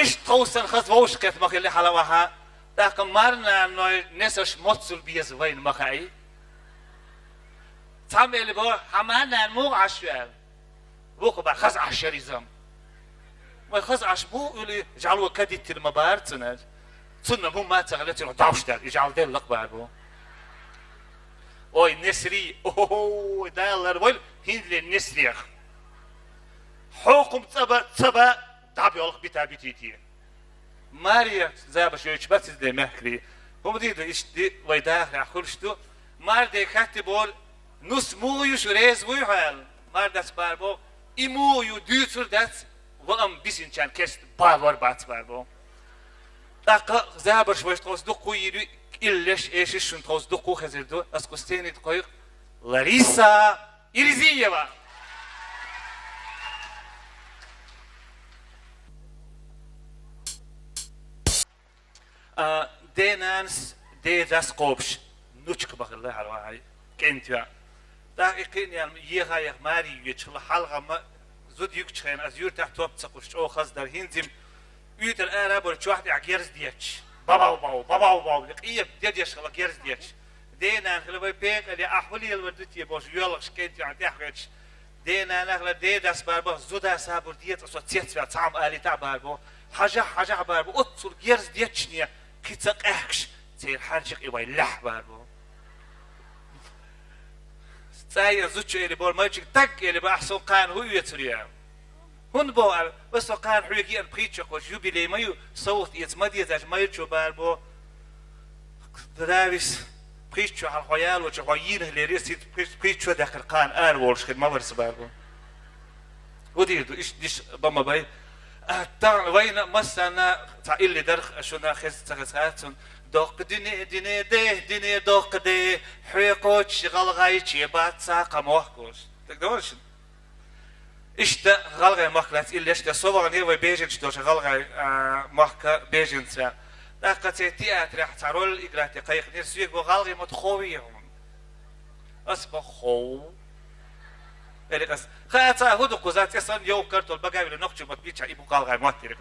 إيش توصل خزوش كت مخلي حلوها تاك مرنا نوع نسش متصل بيز وين مخاي تعمل بو حمانا مو عشوال بوك بخز عشريزم ما خز عشبو اللي جعلوا كديت المبارتنا صرنا مو ما تغلت إنه داوشتر يجعل ده اللقبة بو أوي نسري أوه دالر وين هندل النسري حكم تبا تابي الله بتابيتي ماريا زي بشوي بس ده مهكري هم دي إيش دي ويداخل أخرجتو مار ده كاتبول نص مو يشريز ويحال مار داس باربو إمو يدير داس وام بيسين كان كست باور بات باربو تاك زي بشوي تصدقوا يري إلش إيش شون تصدقوا خزردو أسكستيني تقول لاريسا إريزييفا دينانس دي داس قوبش نوتشك بخلي على واحد كنتيا دقيقين يعني يغاير ماري يتشل حلقة ما زود يكتشين از يور تحت توب تسقوش أو خاص در هنزم يوت الأراب ورتشواحد عجيرز ديتش بابا لقيه بديش خلا جيرز ديتش دينا خلا بيك اللي أحولي الوردتي باش يولش كنتي عن تحكيش دينا نخلا دي داس باربو زودا سابور ديت أصوات سيت في طعم آلي تاع باربو حاجة باربو أتصل جيرز ديتشنيا كيتسق أحكش تصير حاجة إيوه لح باربو ساير زوجة اللي بول ماجيك تك اللي بأحسن قان هو يتريا هون بو بس قان حيجي البريتشك وجوبيلي مايو صوت يتمدي ذا مايتشو باربو دراويس بريتشو على الخيال وجوايين اللي ريسيت بريتشو داخل قان آن وولش خد ما برس باربو ودي إيش ديش بما باي تان وين مثلا تعيل لي درخ شونا خز تغساتون دوق ديني دوق دي حيقوش غلغاي تشيبات ساقا موحكوش تقدرش إيش ده غلغاي موحكلات إلا إيش ده صور نير بيجنش دوش غلغاي موحكا بيجنسا لقد تياتر احترول إقراتي قيق نير سويق وغلغي متخويهم أصبح خو إليكس خاطر هدو قزات يسون يو كرتول بقى ولا نقش متبيتش إبو غلغاي موتيرك